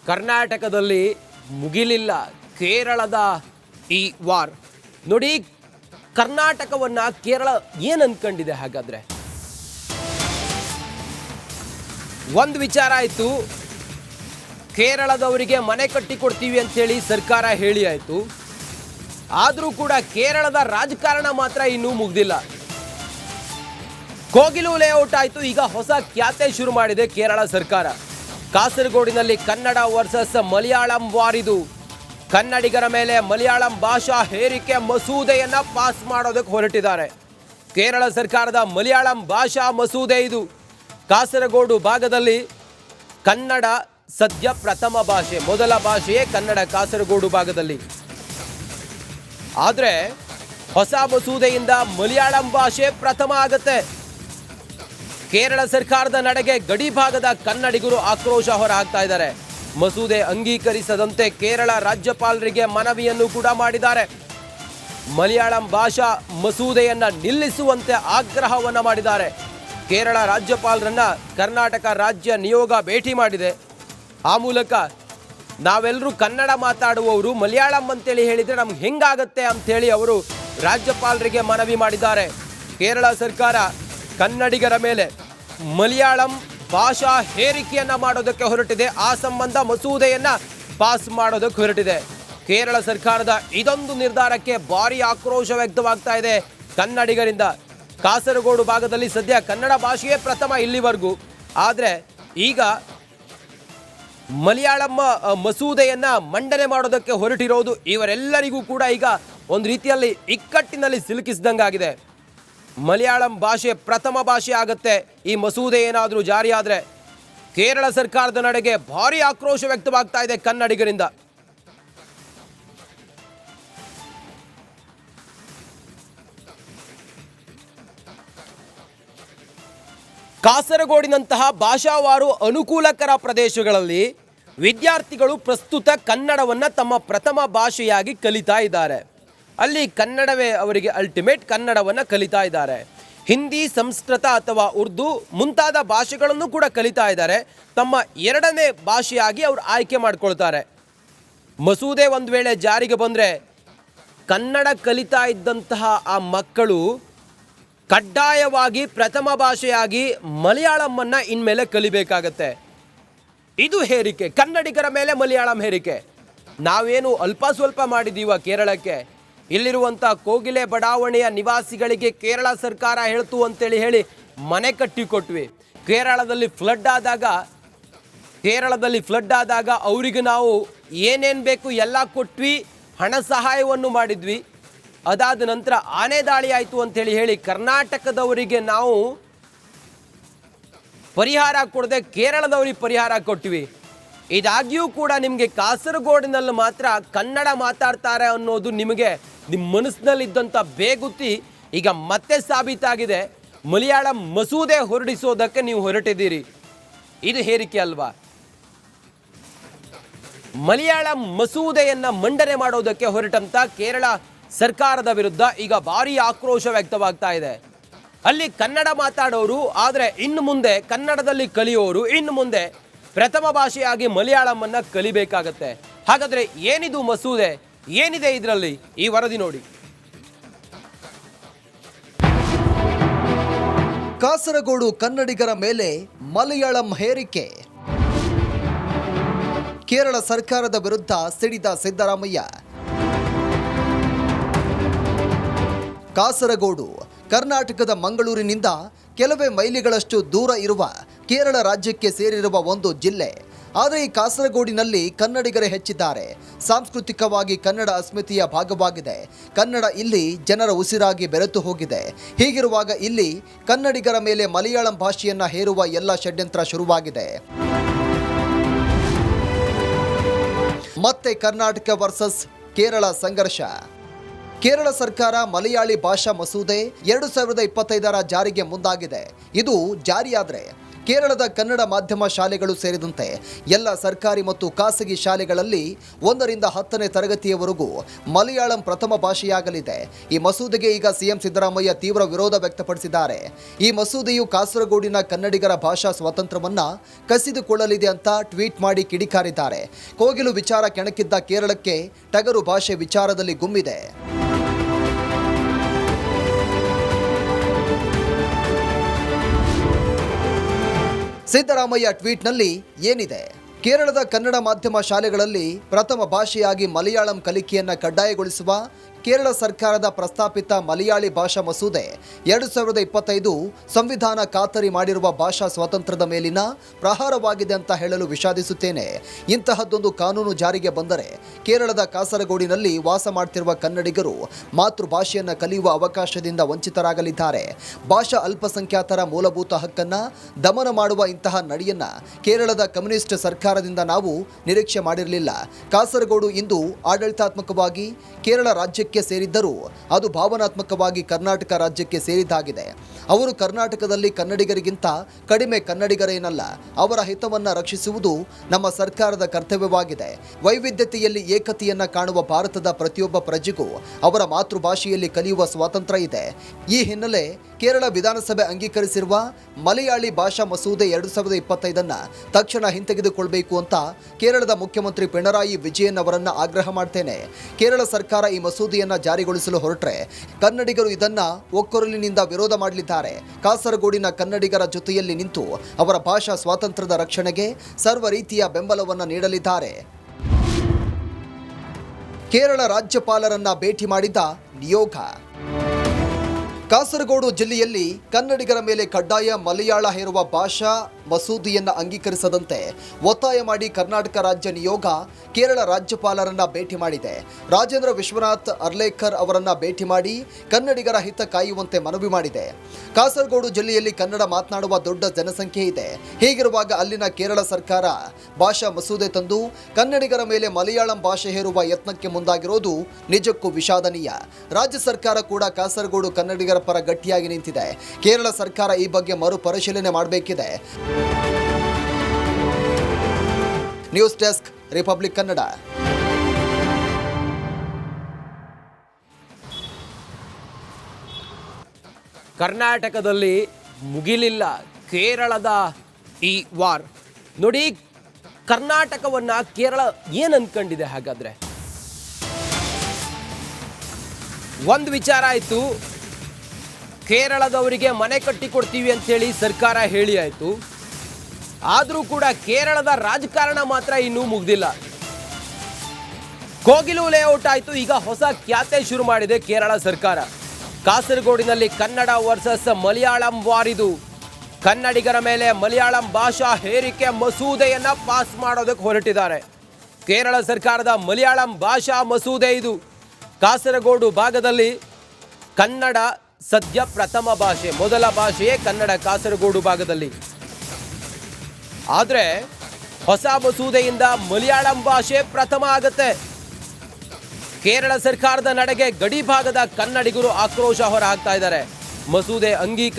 ಕರ್ನಾಟಕದಲ್ಲಿ ಮುಗಿಲಿಲ್ಲ ಕೇರಳದ ಈ ವಾರ್. ನೋಡಿ, ಕರ್ನಾಟಕವನ್ನ ಕೇರಳ ಏನು ಅನ್ಕೊಂಡಿದೆ? ಹಾಗಾದ್ರೆ ಒಂದು ವಿಚಾರ ಆಯಿತು, ಕೇರಳದವರಿಗೆ ಮನೆ ಕಟ್ಟಿಕೊಡ್ತೀವಿ ಅಂತೇಳಿ ಸರ್ಕಾರ ಹೇಳಿ ಆಯಿತು. ಆದರೂ ಕೂಡ ಕೇರಳದ ರಾಜಕಾರಣ ಮಾತ್ರ ಇನ್ನೂ ಮುಗ್ದಿಲ್ಲ. ಕೋಗಿಲು ಲೇಔಟ್ ಆಯಿತು, ಈಗ ಹೊಸ ಖ್ಯಾತೆ ಶುರು ಮಾಡಿದೆ ಕೇರಳ ಸರ್ಕಾರ. ಕಾಸರಗೋಡಿನಲ್ಲಿ ಕನ್ನಡ ವರ್ಸಸ್ ಮಲಯಾಳಂ ವಾರ್. ಇದು ಕನ್ನಡಿಗರ ಮೇಲೆ ಮಲಯಾಳಂ ಭಾಷಾ ಹೇರಿಕೆ ಮಸೂದೆಯನ್ನ ಪಾಸ್ ಮಾಡೋದಕ್ಕೆ ಹೊರಟಿದ್ದಾರೆ. ಕೇರಳ ಸರ್ಕಾರದ ಮಲಯಾಳಂ ಭಾಷಾ ಮಸೂದೆ ಇದು. ಕಾಸರಗೋಡು ಭಾಗದಲ್ಲಿ ಕನ್ನಡ ಸದ್ಯ ಪ್ರಥಮ ಭಾಷೆ, ಮೊದಲ ಭಾಷೆಯೇ ಕನ್ನಡ ಕಾಸರಗೋಡು ಭಾಗದಲ್ಲಿ. ಆದರೆ ಹೊಸ ಮಸೂದೆಯಿಂದ ಮಲಯಾಳಂ ಭಾಷೆ ಪ್ರಥಮ ಆಗುತ್ತೆ. ಕೇರಳ ಸರ್ಕಾರದ ನಡೆಗೆ ಗಡಿ ಭಾಗದ ಕನ್ನಡಿಗರು ಆಕ್ರೋಶ ಹೊರಹಾಕ್ತಾ ಇದ್ದಾರೆ. ಮಸೂದೆ ಅಂಗೀಕರಿಸದಂತೆ ಕೇರಳ ರಾಜ್ಯಪಾಲರಿಗೆ ಮನವಿಯನ್ನು ಕೂಡ ಮಾಡಿದ್ದಾರೆ. ಮಲಯಾಳಂ ಭಾಷಾ ಮಸೂದೆಯನ್ನ ನಿಲ್ಲಿಸುವಂತೆ ಆಗ್ರಹವನ್ನ ಮಾಡಿದ್ದಾರೆ. ಕೇರಳ ರಾಜ್ಯಪಾಲರನ್ನ ಕರ್ನಾಟಕ ರಾಜ್ಯ ನಿಯೋಗ ಭೇಟಿ ಮಾಡಿದೆ. ಆ ಮೂಲಕ ನಾವೆಲ್ಲರೂ ಕನ್ನಡ ಮಾತಾಡುವವರು ಮಲಯಾಳಂ ಅಂತೇಳಿ ಹೇಳಿದರೆ ನಮ್ಗೆ ಹೆಂಗಾಗತ್ತೆ ಅಂಥೇಳಿ ಅವರು ರಾಜ್ಯಪಾಲರಿಗೆ ಮನವಿ ಮಾಡಿದ್ದಾರೆ. ಕೇರಳ ಸರ್ಕಾರ ಕನ್ನಡಿಗರ ಮೇಲೆ ಮಲಯಾಳಂ ಭಾಷಾ ಹೇರಿಕೆಯನ್ನ ಮಾಡೋದಕ್ಕೆ ಹೊರಟಿದೆ. ಆ ಸಂಬಂಧ ಮಸೂದೆಯನ್ನ ಪಾಸ್ ಮಾಡೋದಕ್ಕೆ ಹೊರಟಿದೆ. ಕೇರಳ ಸರ್ಕಾರದ ಇದೊಂದು ನಿರ್ಧಾರಕ್ಕೆ ಭಾರಿ ಆಕ್ರೋಶ ವ್ಯಕ್ತವಾಗ್ತಾ ಇದೆ ಕನ್ನಡಿಗರಿಂದ. ಕಾಸರಗೋಡು ಭಾಗದಲ್ಲಿ ಸದ್ಯ ಕನ್ನಡ ಭಾಷೆಯೇ ಪ್ರಥಮ ಇಲ್ಲಿವರೆಗೂ. ಆದರೆ ಈಗ ಮಲಯಾಳಂ ಮಸೂದೆಯನ್ನ ಮಂಡನೆ ಮಾಡೋದಕ್ಕೆ ಹೊರಟಿರೋದು ಇವರೆಲ್ಲರಿಗೂ ಕೂಡ ಈಗ ಒಂದು ರೀತಿಯಲ್ಲಿ ಇಕ್ಕಟ್ಟಿನಲ್ಲಿ ಸಿಲುಕಿಸಿದಂಗಾಗಿದೆ. ಮಲಯಾಳಂ ಭಾಷೆ ಪ್ರಥಮ ಭಾಷೆ ಆಗುತ್ತೆ ಈ ಮಸೂದೆ ಏನಾದರೂ ಜಾರಿಯಾದರೆ. ಕೇರಳ ಸರ್ಕಾರದ ನಡೆಗೆ ಭಾರಿ ಆಕ್ರೋಶ ವ್ಯಕ್ತವಾಗ್ತಾ ಇದೆ ಕನ್ನಡಿಗರಿಂದ. ಕಾಸರಗೋಡಿನಂತಹ ಭಾಷಾವಾರು ಅನುಕೂಲಕರ ಪ್ರದೇಶಗಳಲ್ಲಿ ವಿದ್ಯಾರ್ಥಿಗಳು ಪ್ರಸ್ತುತ ಕನ್ನಡವನ್ನು ತಮ್ಮ ಪ್ರಥಮ ಭಾಷೆಯಾಗಿ ಕಲಿತಾ ಇದ್ದಾರೆ. ಅಲ್ಲಿ ಕನ್ನಡವೇ ಅವರಿಗೆ ಅಲ್ಟಿಮೇಟ್, ಕನ್ನಡವನ್ನು ಕಲಿತಾ ಇದ್ದಾರೆ. ಹಿಂದಿ, ಸಂಸ್ಕೃತ ಅಥವಾ ಉರ್ದು ಮುಂತಾದ ಭಾಷೆಗಳನ್ನು ಕೂಡ ಕಲಿತಾ ಇದ್ದಾರೆ. ತಮ್ಮ ಎರಡನೇ ಭಾಷೆಯಾಗಿ ಅವರು ಆಯ್ಕೆ ಮಾಡ್ಕೊಳ್ತಾರೆ. ಮಸೂದೆ ಒಂದು ವೇಳೆ ಜಾರಿಗೆ ಬಂದರೆ ಕನ್ನಡ ಕಲಿತಾ ಇದ್ದಂತಹ ಆ ಮಕ್ಕಳು ಕಡ್ಡಾಯವಾಗಿ ಪ್ರಥಮ ಭಾಷೆಯಾಗಿ ಮಲಯಾಳಮನ್ನು ಇನ್ಮೇಲೆ ಕಲಿಬೇಕಾಗತ್ತೆ. ಇದು ಹೇರಿಕೆ, ಕನ್ನಡಿಗರ ಮೇಲೆ ಮಲಯಾಳಂ ಹೇರಿಕೆ. ನಾವೇನು ಅಲ್ಪ ಸ್ವಲ್ಪ ಮಾಡಿದ್ದೀವ ಕೇರಳಕ್ಕೆ? ಇಲ್ಲಿರುವಂಥ ಕೋಗಿಲೆ ಬಡಾವಣೆಯ ನಿವಾಸಿಗಳಿಗೆ ಕೇರಳ ಸರ್ಕಾರ ಹೇಳ್ತು ಅಂತೇಳಿ ಹೇಳಿ ಮನೆ ಕಟ್ಟಿಕೊಟ್ವಿ. ಕೇರಳದಲ್ಲಿ ಫ್ಲಡ್ ಆದಾಗ ಅವರಿಗೆ ನಾವು ಏನೇನು ಬೇಕು ಎಲ್ಲ ಕೊಟ್ವಿ, ಹಣ ಸಹಾಯವನ್ನು ಮಾಡಿದ್ವಿ. ಅದಾದ ನಂತರ ಆನೆ ದಾಳಿ ಆಯಿತು ಅಂತೇಳಿ ಹೇಳಿ ಕರ್ನಾಟಕದವರಿಗೆ ನಾವು ಪರಿಹಾರ ಕೊಡದೆ ಕೇರಳದವರಿಗೆ ಪರಿಹಾರ ಕೊಟ್ವಿ. ಇದಾಗಿಯೂ ಕೂಡ ನಿಮಗೆ ಕಾಸರಗೋಡಿನಲ್ಲಿ ಮಾತ್ರ ಕನ್ನಡ ಮಾತಾಡ್ತಾರೆ ಅನ್ನೋದು ನಿಮಗೆ ನಿಮ್ಮ ಮನಸ್ಸಿನಲ್ಲಿದ್ದಂಥ ಬೇಗುತ್ತಿ ಈಗ ಮತ್ತೆ ಸಾಬೀತಾಗಿದೆ. ಮಲಯಾಳಂ ಮಸೂದೆ ಹೊರಡಿಸೋದಕ್ಕೆ ನೀವು ಹೊರಟಿದ್ದೀರಿ. ಇದು ಹೇರಿಕೆ ಅಲ್ವಾ? ಮಲಯಾಳಂ ಮಸೂದೆಯನ್ನು ಮಂಡನೆ ಮಾಡೋದಕ್ಕೆ ಹೊರಟಂತ ಕೇರಳ ಸರ್ಕಾರದ ವಿರುದ್ಧ ಈಗ ಭಾರಿ ಆಕ್ರೋಶ ವ್ಯಕ್ತವಾಗ್ತಾ ಇದೆ. ಅಲ್ಲಿ ಕನ್ನಡ ಮಾತಾಡೋರು, ಆದರೆ ಇನ್ನು ಮುಂದೆ ಕನ್ನಡದಲ್ಲಿ ಕಲಿಯೋರು ಇನ್ನು ಮುಂದೆ ಪ್ರಥಮ ಭಾಷೆಯಾಗಿ ಮಲಯಾಳಮನ್ನು ಕಲಿಬೇಕಾಗತ್ತೆ. ಹಾಗಾದರೆ ಏನಿದು ಮಸೂದೆ, ಏನಿದೆ ಇದರಲ್ಲಿ? ಈ ವರದಿ ನೋಡಿ. ಕಾಸರಗೋಡು ಕನ್ನಡಿಗರ ಮೇಲೆ ಮಲಯಾಳಂ ಹೇರಿಕೆ. ಕೇರಳ ಸರ್ಕಾರದ ವಿರುದ್ಧ ಸಿಡಿದ ಸಿದ್ದರಾಮಯ್ಯ. ಕಾಸರಗೋಡು ಕರ್ನಾಟಕದ ಮಂಗಳೂರಿನಿಂದ ಕೆಲವೇ ಮೈಲಿಗಳಷ್ಟು ದೂರ ಇರುವ ಕೇರಳ ರಾಜ್ಯಕ್ಕೆ ಸೇರಿರುವ ಒಂದು ಜಿಲ್ಲೆ. ಆದರೆ ಈ ಕಾಸರಗೋಡಿನಲ್ಲಿ ಕನ್ನಡಿಗರೇ ಹೆಚ್ಚಿದ್ದಾರೆ. ಸಾಂಸ್ಕೃತಿಕವಾಗಿ ಕನ್ನಡ ಅಸ್ಮಿತೆಯ ಭಾಗವಾಗಿದೆ. ಕನ್ನಡ ಇಲ್ಲಿ ಜನರ ಉಸಿರಾಗಿ ಬೆರೆತು ಹೋಗಿದೆ. ಹೀಗಿರುವಾಗ ಇಲ್ಲಿ ಕನ್ನಡಿಗರ ಮೇಲೆ ಮಲಯಾಳಂ ಭಾಷೆಯನ್ನ ಹೇರುವ ಎಲ್ಲ ಷಡ್ಯಂತ್ರ ಶುರುವಾಗಿದೆ. ಮತ್ತೆ ಕರ್ನಾಟಕ ವರ್ಸಸ್ ಕೇರಳ ಸಂಘರ್ಷ. ಕೇರಳ ಸರ್ಕಾರ ಮಲಯಾಳಿ ಭಾಷಾ ಮಸೂದೆ 2025 ಜಾರಿಗೆ ಮುಂದಾಗಿದೆ. ಇದು ಜಾರಿಯಾದರೆ ಕೇರಳದ ಕನ್ನಡ ಮಾಧ್ಯಮ ಶಾಲೆಗಳು ಸೇರಿದಂತೆ ಎಲ್ಲ ಸರ್ಕಾರಿ ಮತ್ತು ಖಾಸಗಿ ಶಾಲೆಗಳಲ್ಲಿ 1ರಿಂದ 10ನೇ ತರಗತಿಯವರೆಗೂ ಮಲಯಾಳಂ ಪ್ರಥಮ ಭಾಷೆಯಾಗಲಿದೆ. ಈ ಮಸೂದೆಗೆ ಈಗ ಸಿಎಂ ಸಿದ್ದರಾಮಯ್ಯ ತೀವ್ರ ವಿರೋಧ ವ್ಯಕ್ತಪಡಿಸಿದ್ದಾರೆ. ಈ ಮಸೂದೆಯು ಕಾಸರಗೋಡಿನ ಕನ್ನಡಿಗರ ಭಾಷಾ ಸ್ವಾತಂತ್ರ್ಯವನ್ನ ಕಸಿದುಕೊಳ್ಳಲಿದೆ ಅಂತ ಟ್ವೀಟ್ ಮಾಡಿ ಕಿಡಿಕಾರಿದ್ದಾರೆ. ಕೋಗಿಲು ವಿಚಾರ ಕೆಣಕಿದ್ದ ಕೇರಳಕ್ಕೆ ಟಗರು ಭಾಷೆ ವಿಚಾರದಲ್ಲಿ ಗುಮ್ಮಿದೆ. ಸಿದ್ದರಾಮಯ್ಯ ಟ್ವೀಟ್ನಲ್ಲಿ ಏನಿದೆ? ಕೇರಳದ ಕನ್ನಡ ಮಾಧ್ಯಮ ಶಾಲೆಗಳಲ್ಲಿ ಪ್ರಥಮ ಭಾಷೆಯಾಗಿ ಮಲಯಾಳಂ ಕಲಿಕೆಯನ್ನು ಕಡ್ಡಾಯಗೊಳಿಸುವ ಕೇರಳ ಸರ್ಕಾರದ ಪ್ರಸ್ತಾಪಿತ ಮಲಯಾಳಿ ಭಾಷಾ ಮಸೂದೆ 2025 ಸಂವಿಧಾನ ಖಾತರಿ ಮಾಡಿರುವ ಭಾಷಾ ಸ್ವಾತಂತ್ರ್ಯದ ಮೇಲಿನ ಪ್ರಹಾರವಾಗಿದೆ ಅಂತ ಹೇಳಲು ವಿಷಾದಿಸುತ್ತೇನೆ. ಇಂತಹದ್ದೊಂದು ಕಾನೂನು ಜಾರಿಗೆ ಬಂದರೆ ಕೇರಳದ ಕಾಸರಗೋಡಿನಲ್ಲಿ ವಾಸ ಮಾಡ್ತಿರುವ ಕನ್ನಡಿಗರು ಮಾತೃಭಾಷೆಯನ್ನು ಕಲಿಯುವ ಅವಕಾಶದಿಂದ ವಂಚಿತರಾಗಲಿದ್ದಾರೆ. ಭಾಷಾ ಅಲ್ಪಸಂಖ್ಯಾತರ ಮೂಲಭೂತ ಹಕ್ಕನ್ನು ದಮನ ಮಾಡುವ ಇಂತಹ ನಡೆಯನ್ನ ಕೇರಳದ ಕಮ್ಯುನಿಸ್ಟ್ ಸರ್ಕಾರದಿಂದ ನಾವು ನಿರೀಕ್ಷೆ ಮಾಡಿರಲಿಲ್ಲ. ಕಾಸರಗೋಡು ಇಂದು ಆಡಳಿತಾತ್ಮಕವಾಗಿ ಕೇರಳ ರಾಜ್ಯಕ್ಕೆ ಸೇರಿದ್ದರೂ ಅದು ಭಾವನಾತ್ಮಕವಾಗಿ ಕರ್ನಾಟಕ ರಾಜ್ಯಕ್ಕೆ ಸೇರಿದ್ದಾಗಿದೆ. ಅವರು ಕರ್ನಾಟಕದಲ್ಲಿ ಕನ್ನಡಿಗರಿಗಿಂತ ಕಡಿಮೆ ಕನ್ನಡಿಗರೇನಲ್ಲ. ಅವರ ಹಿತವನ್ನು ರಕ್ಷಿಸುವುದು ನಮ್ಮ ಸರ್ಕಾರದ ಕರ್ತವ್ಯವಾಗಿದೆ. ವೈವಿಧ್ಯತೆಯಲ್ಲಿ ಏಕತೆಯನ್ನ ಕಾಣುವ ಭಾರತದ ಪ್ರತಿಯೊಬ್ಬ ಪ್ರಜೆಗೂ ಅವರ ಮಾತೃಭಾಷೆಯಲ್ಲಿ ಕಲಿಯುವ ಸ್ವಾತಂತ್ರ್ಯ ಇದೆ. ಈ ಹಿನ್ನೆಲೆ ಕೇರಳ ವಿಧಾನಸಭೆ ಅಂಗೀಕರಿಸಿರುವ ಮಲಯಾಳಿ ಭಾಷಾ ಮಸೂದೆ 2025 ತಕ್ಷಣ ಹಿಂತೆಗೆದುಕೊಳ್ಬೇಕು ಅಂತ ಕೇರಳದ ಮುಖ್ಯಮಂತ್ರಿ ಪಿಣರಾಯಿ ವಿಜಯನ್ ಅವರನ್ನ ಆಗ್ರಹ ಮಾಡ್ತೇನೆ. ಕೇರಳ ಸರ್ಕಾರ ಈ ಮಸೂದೆಯನ್ನ ಜಾರಿಗೊಳಿಸಲು ಹೊರಟ್ರೆ ಕನ್ನಡಿಗರು ಇದನ್ನ ಒಕ್ಕೊರಲಿನಿಂದ ವಿರೋಧ ಮಾಡಲಿದ್ದಾರೆ. ಕಾಸರಗೋಡಿನ ಕನ್ನಡಿಗರ ಜೊತೆಯಲ್ಲಿ ನಿಂತು ಅವರ ಭಾಷಾ ಸ್ವಾತಂತ್ರ್ಯದ ರಕ್ಷಣೆಗೆ ಸರ್ವ ರೀತಿಯ ಬೆಂಬಲವನ್ನು ನೀಡಲಿದ್ದಾರೆ. ಕೇರಳ ರಾಜ್ಯಪಾಲರನ್ನ ಭೇಟಿ ಮಾಡಿದ ನಿಯೋಗ. ಕಾಸರಗೋಡು ಜಿಲ್ಲೆಯಲ್ಲಿ ಕನ್ನಡಿಗರ ಮೇಲೆ ಕಡ್ಡಾಯ ಮಲಯಾಳ ಹೇರುವ ಭಾಷಾ ಮಸೂದೆಯನ್ನು ಅಂಗೀಕರಿಸದಂತೆ ಒತ್ತಾಯ ಮಾಡಿ ಕರ್ನಾಟಕ ರಾಜ್ಯ ನಿಯೋಗ ಕೇರಳ ರಾಜ್ಯಪಾಲರನ್ನ ಭೇಟಿ ಮಾಡಿದೆ. ರಾಜೇಂದ್ರ ವಿಶ್ವನಾಥ್ ಅರ್ಲೇಕರ್ ಅವರನ್ನ ಭೇಟಿ ಮಾಡಿ ಕನ್ನಡಿಗರ ಹಿತ ಕಾಯುವಂತೆ ಮನವಿ ಮಾಡಿದೆ. ಕಾಸರಗೋಡು ಜಿಲ್ಲೆಯಲ್ಲಿ ಕನ್ನಡ ಮಾತನಾಡುವ ದೊಡ್ಡ ಜನಸಂಖ್ಯೆ ಇದೆ. ಹೀಗಿರುವಾಗ ಅಲ್ಲಿನ ಕೇರಳ ಸರ್ಕಾರ ಭಾಷಾ ಮಸೂದೆ ತಂದು ಕನ್ನಡಿಗರ ಮೇಲೆ ಮಲಯಾಳಂ ಭಾಷೆ ಹೇರುವ ಯತ್ನಕ್ಕೆ ಮುಂದಾಗಿರೋದು ನಿಜಕ್ಕೂ ವಿಷಾದನೀಯ. ರಾಜ್ಯ ಸರ್ಕಾರ ಕೂಡ ಕಾಸರಗೋಡು ಕನ್ನಡಿಗರ ಪರ ಗಟ್ಟಿಯಾಗಿ ನಿಂತಿದೆ. ಕೇರಳ ಸರ್ಕಾರ ಈ ಬಗ್ಗೆ ಮರುಪರಿಶೀಲನೆ ಮಾಡಬೇಕಿದೆ. News desk, republic Kannada. ಕರ್ನಾಟಕದಲ್ಲಿ ಮುಗಿಲಿಲ್ಲ ಕೇರಳದ ಈ ವಾರ್. ನೋಡಿ, ಕರ್ನಾಟಕವನ್ನ ಕೇರಳ ಏನು ಅನ್ಕೊಂಡಿದೆ? ಹಾಗಾದ್ರೆ ಒಂದು ವಿಚಾರ ಆಯಿತು, ಕೇರಳದವರಿಗೆ ಮನೆ ಕಟ್ಟಿಕೊಡ್ತೀವಿ ಅಂತೇಳಿ ಸರ್ಕಾರ ಹೇಳಿ ಆಯಿತು. ಆದರೂ ಕೂಡ ಕೇರಳದ ರಾಜಕಾರಣ ಮಾತ್ರ ಇನ್ನೂ ಮುಗ್ದಿಲ್ಲ. ಕೋಗಿಲು ಲೇಔಟ್ ಆಯಿತು, ಈಗ ಹೊಸ ಖ್ಯಾತೆ ಶುರು ಮಾಡಿದೆ ಕೇರಳ ಸರ್ಕಾರ. ಕಾಸರಗೋಡಿನಲ್ಲಿ ಕನ್ನಡ ವರ್ಸಸ್ ಮಲಯಾಳಂ ವಾರ್. ಇದು ಕನ್ನಡಿಗರ ಮೇಲೆ ಮಲಯಾಳಂ ಭಾಷಾ ಹೇರಿಕೆ ಮಸೂದೆಯನ್ನ ಪಾಸ್ ಮಾಡೋದಕ್ಕೆ ಹೊರಟಿದ್ದಾರೆ. ಕೇರಳ ಸರ್ಕಾರದ ಮಲಯಾಳಂ ಭಾಷಾ ಮಸೂದೆ ಇದು. ಕಾಸರಗೋಡು ಭಾಗದಲ್ಲಿ ಕನ್ನಡ ಸದ್ಯ ಪ್ರಥಮ ಭಾಷೆ, ಮೊದಲ ಭಾಷೆಯೇ ಕನ್ನಡ ಕಾಸರಗೋಡು ಭಾಗದಲ್ಲಿ. ಆದರೆ ಹೊಸ ಮಸೂದೆಯಿಂದ ಮಲಯಾಳಂ ಭಾಷೆ ಪ್ರಥಮ ಆಗುತ್ತೆ. ಕೇರಳ ಸರ್ಕಾರದ ನಡೆಗೆ ಗಡಿ ಭಾಗದ ಕನ್ನಡಿಗರು ಆಕ್ರೋಶ ಹೊರಹಾಕ್ತಾ ಇದ್ದಾರೆ. ಮಸೂದೆ